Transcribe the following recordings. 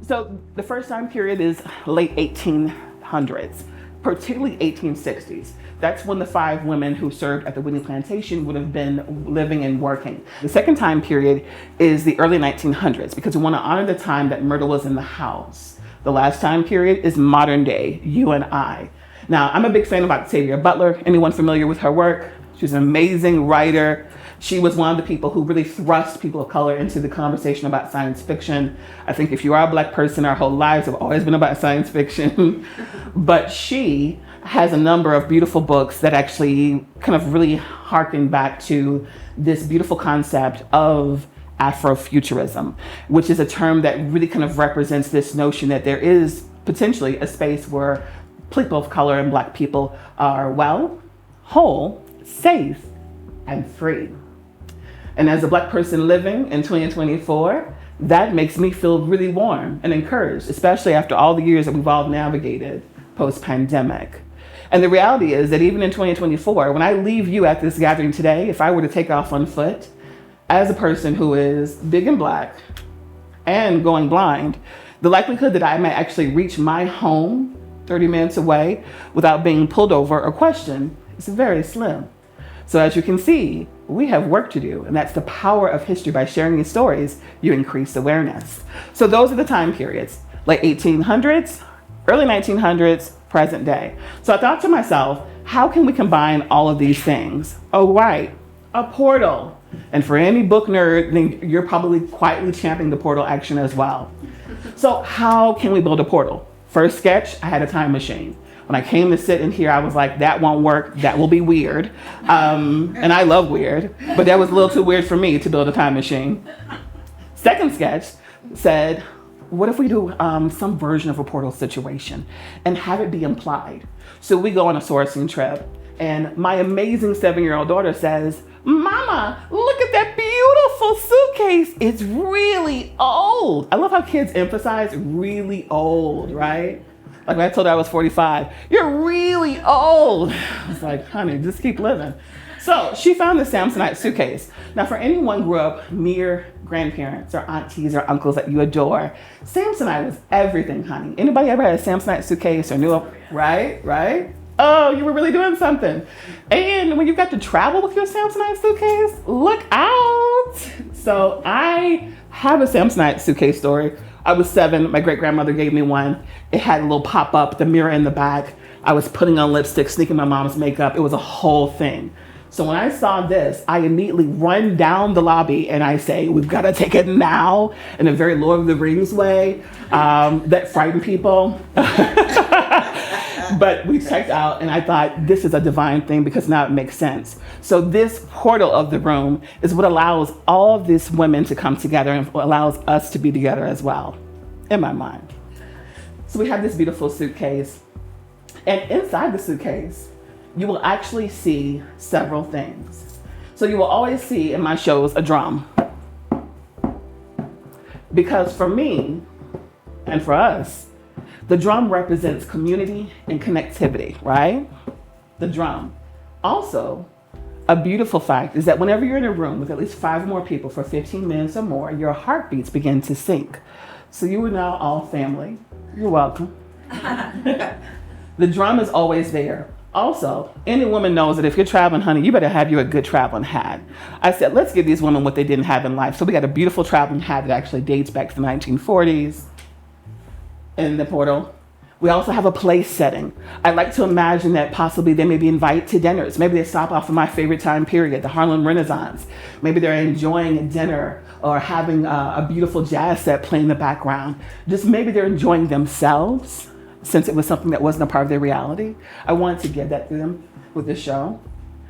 So the first time period is late 1800s, particularly 1860s. That's when the 5 women who served at the Whitney plantation would have been living and working. The second time period is the early 1900s because we want to honor the time that murder was in the house. The last time period is modern day, you and I. Now, I'm a big fan of Octavia Butler. Anyone familiar with her work? She's an amazing writer. She was one of the people who really thrust people of color into the conversation about science fiction. I think if you are a Black person, our whole lives have always been about science fiction. But she has a number of beautiful books that actually kind of really harken back to this beautiful concept of Afro-futurism, which is a term that really kind of represents this notion that there is potentially a space where people of color and Black people are well, whole, safe, and free. And as a Black person living in 2024, that makes me feel really warm and encouraged, especially after all the years that we've all navigated post-pandemic. And the reality is that even in 2024, when I leave you at this gathering today, if I were to take off on foot, as a person who is big and Black and going blind, the likelihood that I might actually reach my home 30 minutes away without being pulled over or questioned is very slim. So as you can see, we have work to do, and that's the power of history. By sharing these stories, you increase awareness. So those are the time periods, late 1800s, early 1900s, present day. So I thought to myself, how can we combine all of these things? Oh, right, a portal. And for any book nerd, then you're probably quietly championing the portal action as well. So how can we build a portal? First sketch, I had a time machine. When I came to sit in here, I was like, that won't work. That will be weird. And I love weird, but that was a little too weird for me to build a time machine. Second sketch said, what if we do some version of a portal situation and have it be implied? So we go on a sourcing trip, and my amazing 7-year-old daughter says, Mama, look at that beautiful suitcase. It's really old. I love how kids emphasize really old, right? Like when I told her I was 45, you're really old. I was like, honey, just keep living. So she found the Samsonite suitcase. Now for anyone who grew up near grandparents or aunties or uncles that you adore, Samsonite was everything, honey. Anybody ever had a Samsonite suitcase or knew a, right? Oh, you were really doing something. And when you got to travel with your Samsonite suitcase, look out. So I have a Samsonite suitcase story. I was 7, my great-grandmother gave me one. It had a little pop-up, the mirror in the back. I was putting on lipstick, sneaking my mom's makeup. It was a whole thing. So when I saw this, I immediately run down the lobby and I say, we've got to take it now, in a very Lord of the Rings way that frightened people. But we checked out and I thought, this is a divine thing because now it makes sense. So this portal of the room is what allows all of these women to come together and allows us to be together as well, in my mind. So we have this beautiful suitcase, and inside the suitcase, you will actually see several things. So you will always see in my shows a drum. Because for me, and for us, the drum represents community and connectivity, right? The drum. Also, a beautiful fact is that whenever you're in a room with at least 5 more people for 15 minutes or more, your heartbeats begin to sync. So you are now all family. You're welcome. The drum is always there. Also, any woman knows that if you're traveling, honey, you better have you a good traveling hat. I said, let's give these women what they didn't have in life. So we got a beautiful traveling hat that actually dates back to the 1940s. In the portal. We also have a place setting. I like to imagine that possibly they may be invited to dinners. Maybe they stop off in my favorite time period, the Harlem Renaissance. Maybe they're enjoying a dinner or having a beautiful jazz set playing in the background. Just maybe they're enjoying themselves since it was something that wasn't a part of their reality. I wanted to give that to them with this show.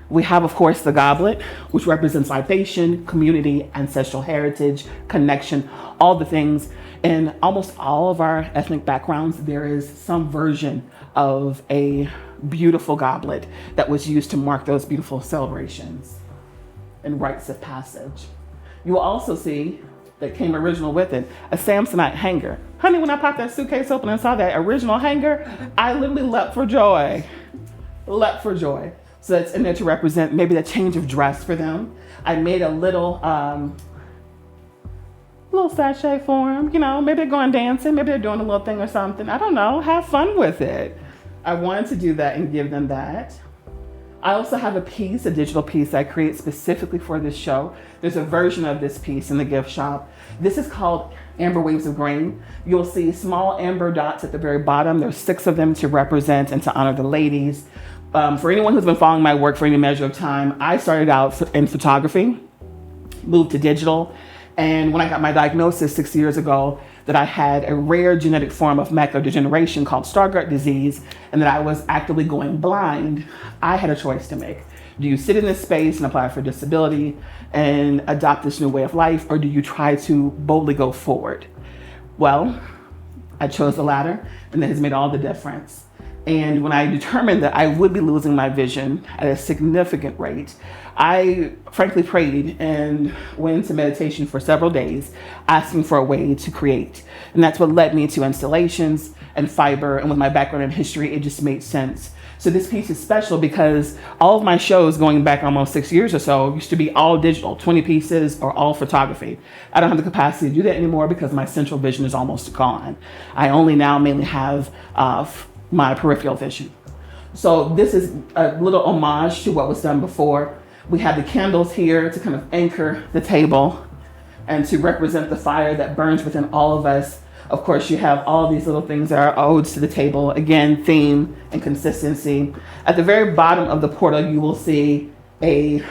We have, of course, the goblet, which represents libation, community, ancestral heritage, connection, all the things. In almost all of our ethnic backgrounds, there is some version of a beautiful goblet that was used to mark those beautiful celebrations and rites of passage. You will also see, that came original with it, a Samsonite hanger. Honey, when I popped that suitcase open and saw that original hanger, I literally leapt for joy. So that's in there to represent maybe the change of dress for them. I made a little little sachet for them. You know, maybe they're going dancing, maybe they're doing a little thing or something. I don't know. Have fun with it. I wanted to do that and give them that. I also have a piece, a digital piece I create specifically for this show. There's a version of this piece in the gift shop. This is called Amber Waves of Grain. You'll see small amber dots at the very bottom. There's 6 of them to represent and to honor the ladies. For anyone who's been following my work for any measure of time, I started out in photography, moved to digital, and when I got my diagnosis 6 years ago that I had a rare genetic form of macular degeneration called Stargardt disease, and that I was actively going blind, I had a choice to make. Do you sit in this space and apply for disability and adopt this new way of life, or do you try to boldly go forward? Well, I chose the latter, and that has made all the difference. And when I determined that I would be losing my vision at a significant rate, I frankly prayed and went into meditation for several days, asking for a way to create. And that's what led me to installations and fiber. And with my background in history, it just made sense. So this piece is special because all of my shows going back almost 6 years or so used to be all digital, 20 pieces or all photography. I don't have the capacity to do that anymore because my central vision is almost gone. I only now mainly have my peripheral vision. So this is a little homage to what was done before. We have the candles here to kind of anchor the table and to represent the fire that burns within all of us. Of course, you have all these little things that are odes to the table. Again, theme and consistency. At the very bottom of the portal, you will see a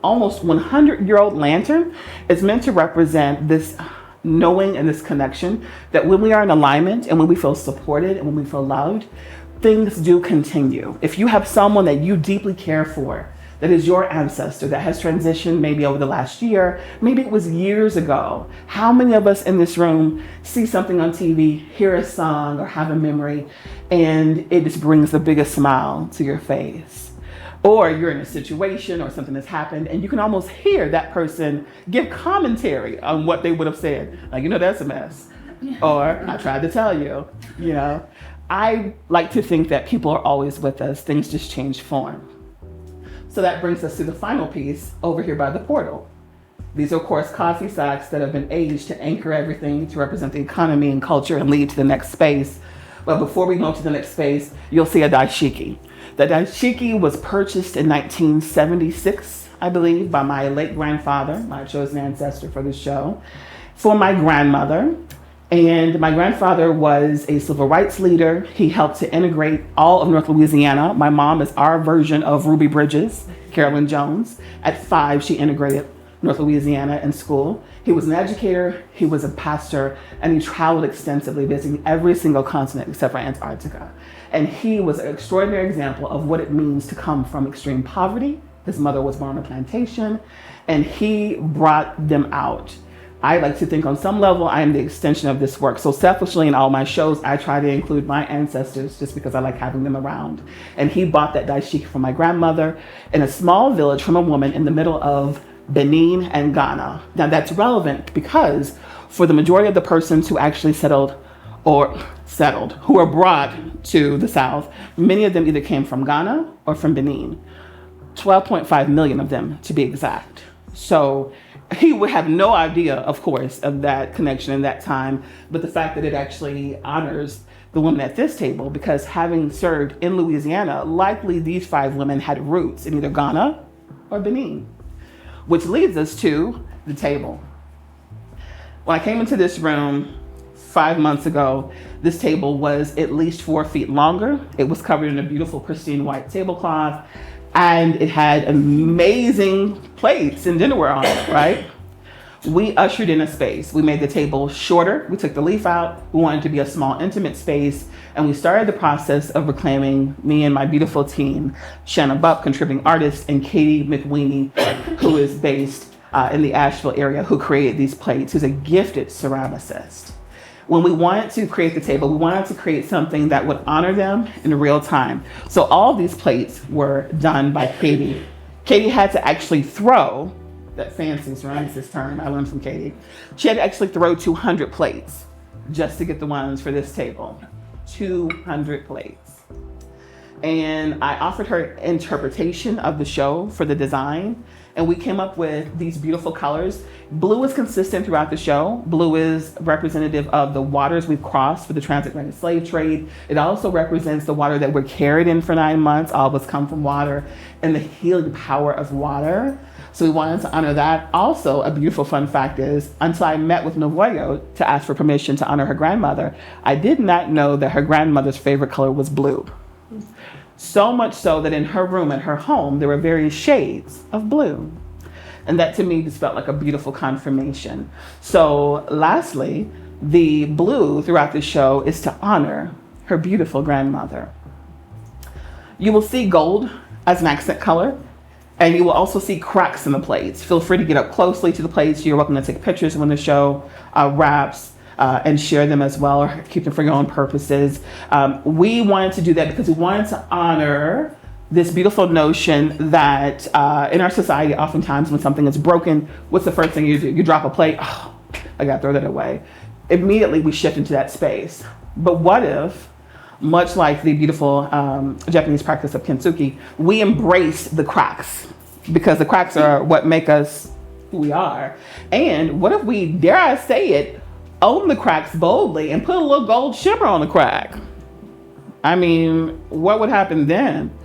almost 100-year-old lantern. It's meant to represent this knowing and this connection that when we are in alignment and when we feel supported and when we feel loved, things do continue. If you have someone that you deeply care for, that is your ancestor, that has transitioned maybe over the last year, maybe it was years ago. How many of us in this room see something on TV, hear a song, or have a memory, and it just brings the biggest smile to your face? Or you're in a situation or something has happened and you can almost hear that person give commentary on what they would have said. Like, that's a mess. Or I tried to tell you, I like to think that people are always with us. Things just change form. So that brings us to the final piece over here by the portal. These are, of course, coffee sacks that have been aged to anchor everything, to represent the economy and culture and lead to the next space. But before we go to the next space, you'll see a dashiki. The dashiki was purchased in 1976, I believe, by my late grandfather, my chosen ancestor for the show, for my grandmother. And my grandfather was a civil rights leader. He helped to integrate all of North Louisiana. My mom is our version of Ruby Bridges, Carolyn Jones. At 5, she integrated North Louisiana in school. He was an educator, he was a pastor, and he traveled extensively, visiting every single continent except for Antarctica. And he was an extraordinary example of what it means to come from extreme poverty. His mother was born on a plantation, and he brought them out. I like to think on some level I am the extension of this work. So selfishly in all my shows, I try to include my ancestors just because I like having them around. And he bought that dashiki from my grandmother in a small village from a woman in the middle of Benin and Ghana. Now that's relevant because for the majority of the persons who actually settled, who were brought to the South, many of them either came from Ghana or from Benin. 12.5 million of them to be exact. So he would have no idea, of course, of that connection in that time, but the fact that it actually honors the women at this table, because having served in Louisiana, likely these 5 women had roots in either Ghana or Benin. Which leads us to the table. When I came into this room 5 months ago, this table was at least 4 feet longer. It was covered in a beautiful, pristine white tablecloth, and it had amazing plates and dinnerware on it, right? We ushered in a space. We made the table shorter. We took the leaf out. We wanted it to be a small, intimate space. And we started the process of reclaiming me and my beautiful team, Shanna Bupp, contributing artist, and Katie McWeeny, who is based in the Asheville area, who created these plates, who's a gifted ceramicist. When we wanted to create the table, we wanted to create something that would honor them in real time. So all of these plates were done by Katie. Katie had to actually throw, that fancy ceramicist term I learned from Katie, she had to actually throw 200 plates just to get the ones for this table. 200 plates. And I offered her interpretation of the show for the design. And we came up with these beautiful colors. Blue is consistent throughout the show. Blue is representative of the waters we've crossed for the transatlantic slave trade. It also represents the water that we're carried in for 9 months. All of us come from water and the healing power of water. So we wanted to honor that. Also, a beautiful fun fact is, until I met with Novoyo to ask for permission to honor her grandmother, I did not know that her grandmother's favorite color was blue. So much so that in her room at her home, there were various shades of blue. And that to me just felt like a beautiful confirmation. So lastly, the blue throughout the show is to honor her beautiful grandmother. You will see gold as an accent color. And you will also see cracks in the plates. Feel free to get up closely to the plates. You're welcome to take pictures when the show wraps and share them as well, or keep them for your own purposes. We wanted to do that because we wanted to honor this beautiful notion that in our society, oftentimes when something is broken, what's the first thing you do? You drop a plate. Oh, I gotta throw that away. Immediately we shift into that space. But what if, much like the beautiful Japanese practice of kintsugi, we embrace the cracks, because the cracks are what make us who we are. And what if we, dare I say it, own the cracks boldly and put a little gold shimmer on the crack? I mean, what would happen then?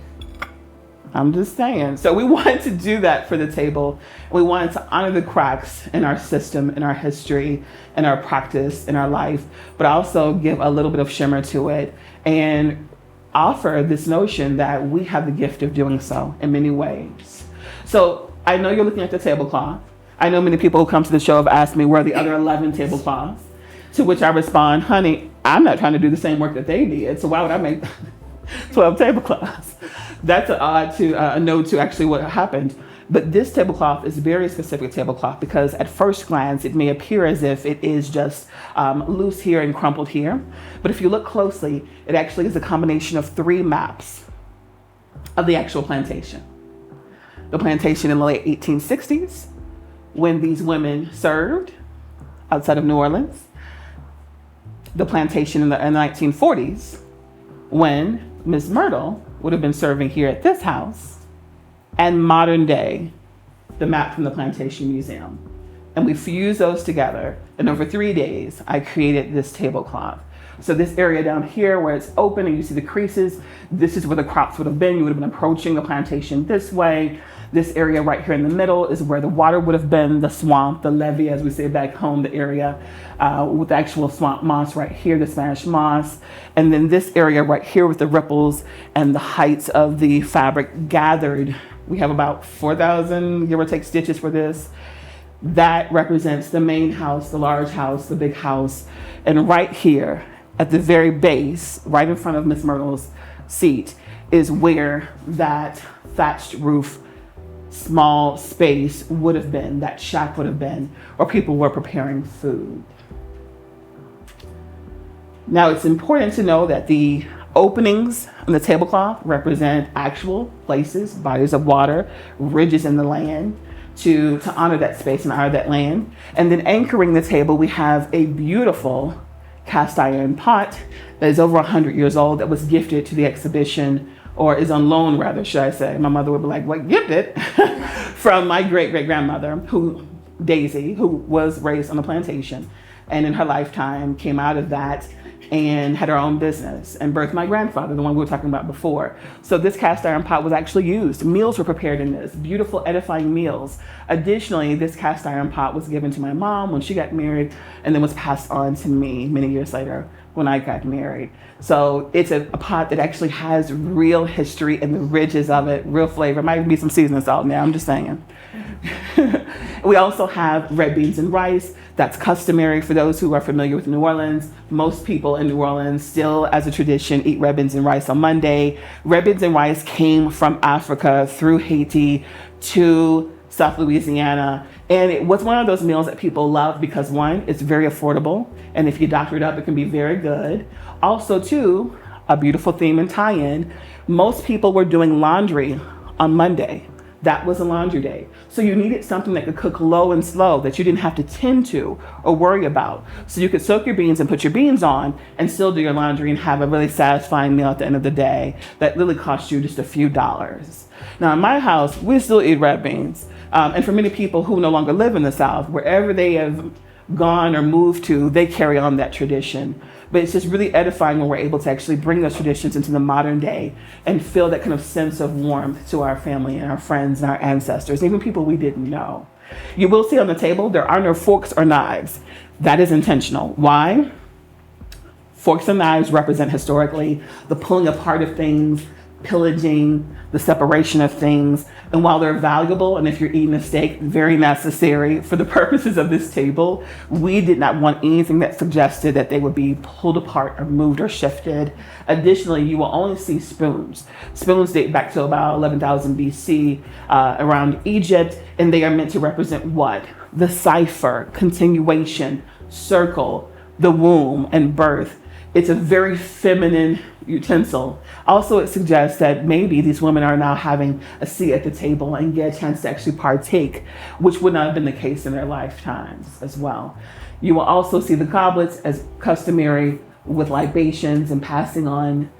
I'm just saying. So we wanted to do that for the table. We wanted to honor the cracks in our system, in our history, in our practice, in our life, but also give a little bit of shimmer to it and offer this notion that we have the gift of doing so in many ways. So I know you're looking at the tablecloth. I know many people who come to the show have asked me where are the other 11 tablecloths, to which I respond, honey, I'm not trying to do the same work that they did, so why would I make 12 tablecloths? That's an odd to a nod to actually what happened. But this tablecloth is a very specific tablecloth because at first glance, it may appear as if it is just loose here and crumpled here. But if you look closely, it actually is a combination of 3 maps of the actual plantation. The plantation in the late 1860s, when these women served outside of New Orleans. The plantation in the 1940s, when Ms. Myrtle would have been serving here at this house, and modern day, the map from the Plantation Museum. And we fused those together, and over 3 days, I created this tablecloth. So this area down here where it's open and you see the creases, this is where the crops would have been. You would have been approaching the plantation this way. This area right here in the middle is where the water would have been, the swamp, the levee, as we say back home, the area with the actual swamp moss right here, the Spanish moss. And then this area right here with the ripples and the heights of the fabric gathered. We have about 4,000, give or take, stitches for this. That represents the main house, the large house, the big house. And right here at the very base, right in front of Miss Myrtle's seat, is where that thatched roof small space would have been, that shack would have been, where people were preparing food. Now it's important to know that the openings on the tablecloth represent actual places, bodies of water, ridges in the land, to honor that space and honor that land. And then anchoring the table, we have a beautiful cast iron pot that is over 100 years old that was gifted to the exhibition, or is on loan rather, should I say. My mother would be like, what, gifted? From my great-great-grandmother, Daisy, who was raised on a plantation, and in her lifetime came out of that and had her own business and birthed my grandfather, the one we were talking about before. So this cast iron pot was actually used. Meals were prepared in this, beautiful, edifying meals. Additionally, this cast iron pot was given to my mom when she got married and then was passed on to me many years later when I got married. So it's a pot that actually has real history and the ridges of it, real flavor. Might be some seasoning salt now, I'm just saying. We also have red beans and rice. That's customary for those who are familiar with New Orleans. Most people in New Orleans still, as a tradition, eat red beans and rice on Monday. Red beans and rice came from Africa through Haiti to South Louisiana. And it was one of those meals that people love because, one, it's very affordable. And if you doctor it up, it can be very good. Also, two, a beautiful theme and tie-in, most people were doing laundry on Monday. That was a laundry day. So you needed something that could cook low and slow that you didn't have to tend to or worry about. So you could soak your beans and put your beans on and still do your laundry and have a really satisfying meal at the end of the day that really cost you just a few dollars. Now in my house, we still eat red beans. And for many people who no longer live in the South, wherever they have gone or moved to, they carry on that tradition. But it's just really edifying when we're able to actually bring those traditions into the modern day and feel that kind of sense of warmth to our family and our friends and our ancestors, even people we didn't know. You will see on the table, there are no forks or knives. That is intentional. Why? Forks and knives represent historically the pulling apart of things, pillaging, the separation of things. And while they're valuable, and if you're eating a steak, very necessary for the purposes of this table, we did not want anything that suggested that they would be pulled apart or moved or shifted. Additionally, you will only see spoons. Spoons date back to about 11,000 BC around Egypt, and they are meant to represent what? The cipher, continuation, circle, the womb, and birth. It's a very feminine utensil. Also, it suggests that maybe these women are now having a seat at the table and get a chance to actually partake, which would not have been the case in their lifetimes as well. You will also see the goblets as customary with libations and passing on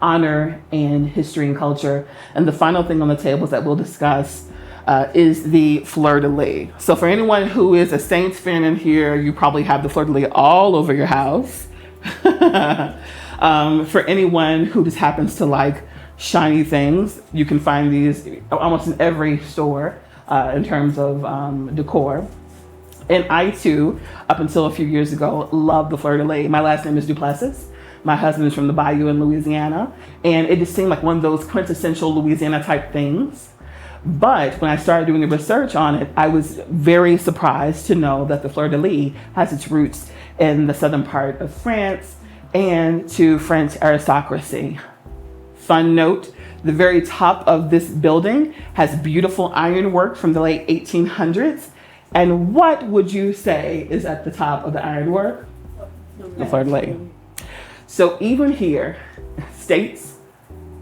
honor and history and culture. And the final thing on the tables that we'll discuss is the fleur-de-lis. So for anyone who is a Saints fan in here, you probably have the fleur-de-lis all over your house. For anyone who just happens to like shiny things, you can find these almost in every store in terms of decor. And I too, up until a few years ago, loved the fleur-de-lis. My last name is Duplessis. My husband is from the Bayou in Louisiana. And it just seemed like one of those quintessential Louisiana type things. But when I started doing the research on it, I was very surprised to know that the fleur-de-lis has its roots in the southern part of France and to French aristocracy. Fun note, the very top of this building has beautiful ironwork from the late 1800s. And what would you say is at the top of the ironwork? The fleur-de-lis. So even here, states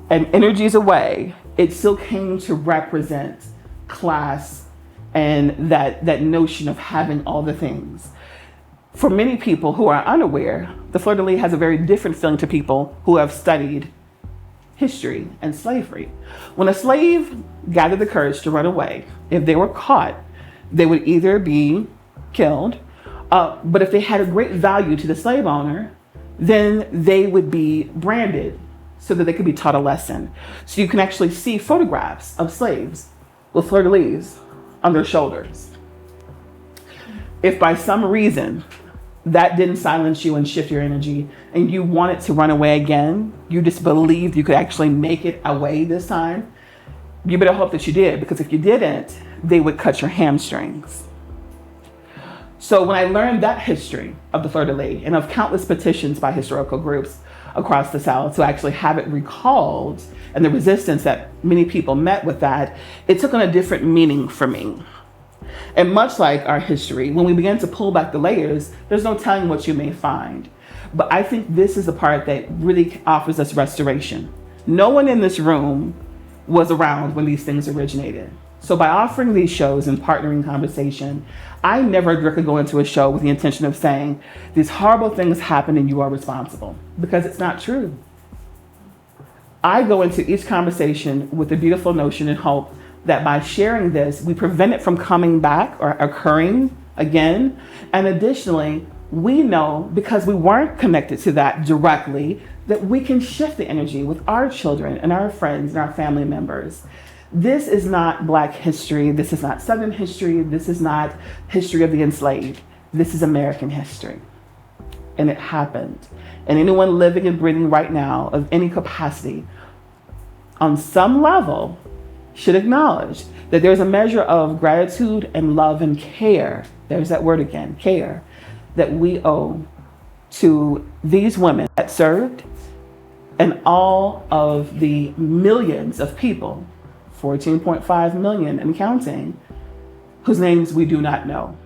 and energies away, it still came to represent class and that notion of having all the things. For many people who are unaware, the fleur-de-lis has a very different feeling to people who have studied history and slavery. When a slave gathered the courage to run away, if they were caught, they would either be killed, but if they had a great value to the slave owner, then they would be branded so that they could be taught a lesson. So you can actually see photographs of slaves with fleur-de-lis on their shoulders. If by some reason that didn't silence you and shift your energy and you wanted to run away again, you just believed you could actually make it away this time, you better hope that you did, because if you didn't, they would cut your hamstrings. So when I learned that history of the fleur-de-lis and of countless petitions by historical groups across the South to actually have it recalled and the resistance that many people met with that, it took on a different meaning for me. And much like our history, when we begin to pull back the layers, there's no telling what you may find. But I think this is the part that really offers us restoration. No one in this room was around when these things originated. So by offering these shows and partnering conversation, I never directly go into a show with the intention of saying these horrible things happen and you are responsible, because it's not true. I go into each conversation with the beautiful notion and hope that by sharing this, we prevent it from coming back or occurring again. And additionally, we know, because we weren't connected to that directly, that we can shift the energy with our children and our friends and our family members. This is not Black history. This is not Southern history. This is not history of the enslaved. This is American history. And it happened. And anyone living and breathing right now of any capacity, on some level, should acknowledge that there's a measure of gratitude and love and care, there's that word again, care, that we owe to these women that served and all of the millions of people, 14.5 million and counting, whose names we do not know.